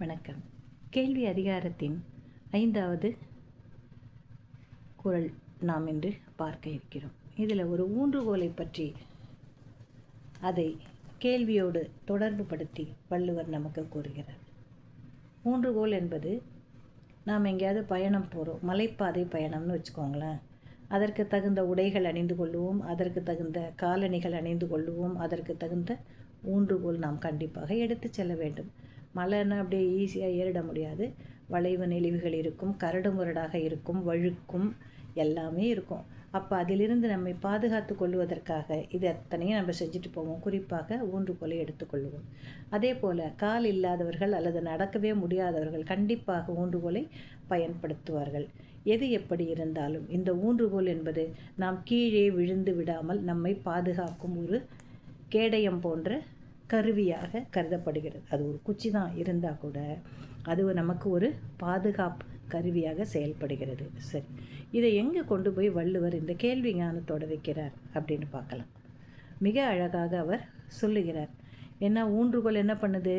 வணக்கம். கேள்வி அதிகாரத்தின் 5வது குறள் நாம் இன்று பார்க்க இருக்கிறோம். இதில் ஒரு ஊன்றுகோலை பற்றி அதை கேள்வியோடு தொடர்பு படுத்தி வள்ளுவர் நமக்கு கூறுகிறார். ஊன்றுகோல் என்பது நாம் எங்கேயாவது பயணம் போகிறோம், மலைப்பாதை பயணம்னு வச்சுக்கோங்களேன். அதற்கு தகுந்த உடைகள் அணிந்து கொள்வோம், அதற்கு தகுந்த காலணிகள் அணிந்து கொள்வோம், அதற்கு தகுந்த ஊன்றுகோல் நாம் கண்டிப்பாக எடுத்து செல்ல வேண்டும். மலைன்னா அப்படியே ஈஸியாக ஏறிட முடியாது. வளைவு நெளிவுகள் இருக்கும், கரடு முரடாக இருக்கும், வழுக்கும், எல்லாமே இருக்கும். அப்போ அதிலிருந்து நம்மை பாதுகாத்து கொள்வதற்காக இது அத்தனையும் நம்ம செஞ்சுட்டு போவோம். குறிப்பாக ஊன்றுகோலை எடுத்துக்கொள்வோம். அதே போல் கால் இல்லாதவர்கள் அல்லது நடக்கவே முடியாதவர்கள் கண்டிப்பாக ஊன்றுகோலை பயன்படுத்துவார்கள். எது எப்படி இருந்தாலும் இந்த ஊன்றுகோல் என்பது நாம் கீழே விழுந்து விடாமல் நம்மை பாதுகாக்கும் ஒரு கேடயம் போன்ற கருவியாக கருதப்படுகிறது. அது ஒரு குச்சி தான் இருந்தால் கூட அது நமக்கு ஒரு பாதுகாப்பு கருவியாக செயல்படுகிறது. சரி, இதை எங்கே கொண்டு போய் வள்ளுவர் இந்த கேள்வி ஞானத்தோடு வைக்கிறார் அப்படின்னு பார்க்கலாம். மிக அழகாக அவர் சொல்லுகிறார். ஏன்னா ஊன்றுகோல் என்ன பண்ணுது?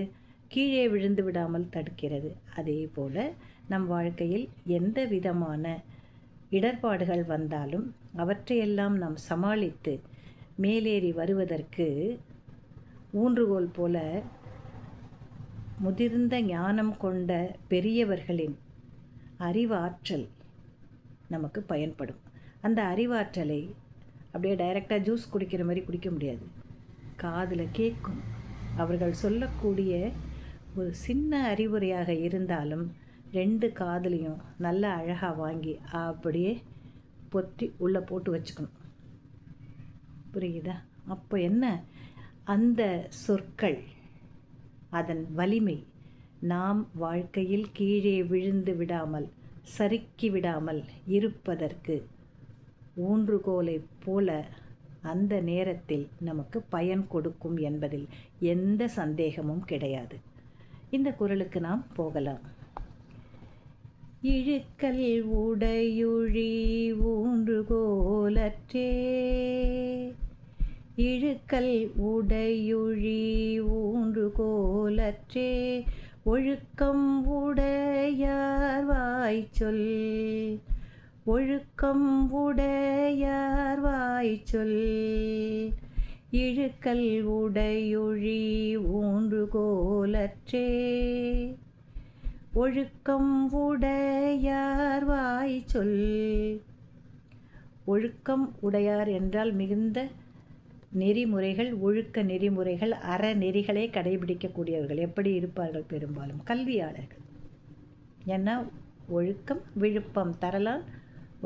கீழே விழுந்து விடாமல் தடுக்கிறது. அதே போல் நம் வாழ்க்கையில் எந்த விதமான இடர்பாடுகள் வந்தாலும் அவற்றையெல்லாம் நாம் சமாளித்து மேலேறி வருவதற்கு ஊன்றுகோல் போல முதிர்ந்த ஞானம் கொண்ட பெரியவர்களின் அறிவாற்றல் நமக்கு பயன்படும். அந்த அறிவாற்றலை அப்படியே டைரெக்டாக ஜூஸ் குடிக்கிற மாதிரி குடிக்க முடியாது. காதில் கேட்கும். அவர்கள் சொல்லக்கூடிய ஒரு சின்ன அறிவுரையாக இருந்தாலும் 2 காதுலையும் நல்லா அழகாக வாங்கி அப்படியே பொத்தி உள்ளே போட்டு வச்சுக்கணும். புரியுதா? அப்போ என்ன, அந்த சொற்கள், அதன் வலிமை நாம் வாழ்க்கையில் கீழே விழுந்து விடாமல் சறுக்கி விடாமல் இருப்பதற்கு ஊன்றுகோலை போல அந்த நேரத்தில் நமக்கு பயன் கொடுக்கும் என்பதில் எந்த சந்தேகமும் கிடையாது. இந்த குறளுக்கு நாம் போகலாம். இழுக்கல் உடையுழி ஊன்றுகோலற்றே, இழுக்கல் உடையுழி ஊன்றுகோலற்றே, ஒழுக்கம் உடையார் வாய்ச்சொல், ஒழுக்கம் உடையார் வாய்ச்சொல், இழுக்கல் உடையுழி ஊன்றுகோலற்றே, ஒழுக்கம் உடையார் வாய்ச்சொல். ஒழுக்கம் உடையார் என்றால் மிகுந்த நெறிமுறைகள், ஒழுக்க நெறிமுறைகள், அறநெறிகளை கடைபிடிக்கக்கூடியவர்கள் எப்படி இருப்பார்கள்? பெரும்பாலும் கல்வியாளர்கள். ஏன்னா ஒழுக்கம் விழுப்பம் தரலான்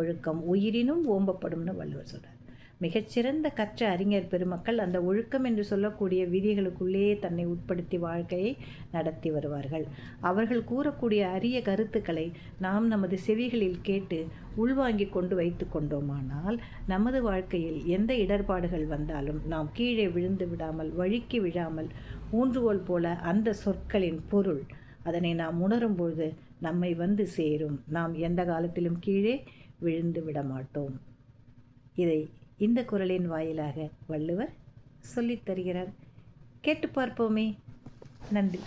ஒழுக்கம் உயிரினும் ஓம்பப்படும்னு வள்ளுவர் சொல்கிறார். மிகச்சிறந்த கற்ற அறிஞர் பெருமக்கள் அந்த ஒழுக்கம் என்று சொல்லக்கூடிய விதிகளுக்குள்ளேயே தன்னை உட்படுத்தி வாழ்க்கையை நடத்தி வருவார்கள். அவர்கள் கூறக்கூடிய அரிய கருத்துக்களை நாம் நமது செவிகளில் கேட்டு உள்வாங்கி கொண்டு வைத்து கொண்டோமானால் நமது வாழ்க்கையில் எந்த இடர்பாடுகள் வந்தாலும் நாம் கீழே விழுந்து விடாமல், வழுக்கி விழாமல், ஊன்றுகோல் போல அந்த சொற்களின் பொருள் அதனை நாம் உணரும்பொழுது நம்மை வந்து சேரும். நாம் எந்த காலத்திலும் கீழே விழுந்து விட மாட்டோம். இதை இந்த குறளின் வாயிலாக வள்ளுவர் சொல்லித் தருகிறார். கேட்டு பார்ப்போமே. நன்றி.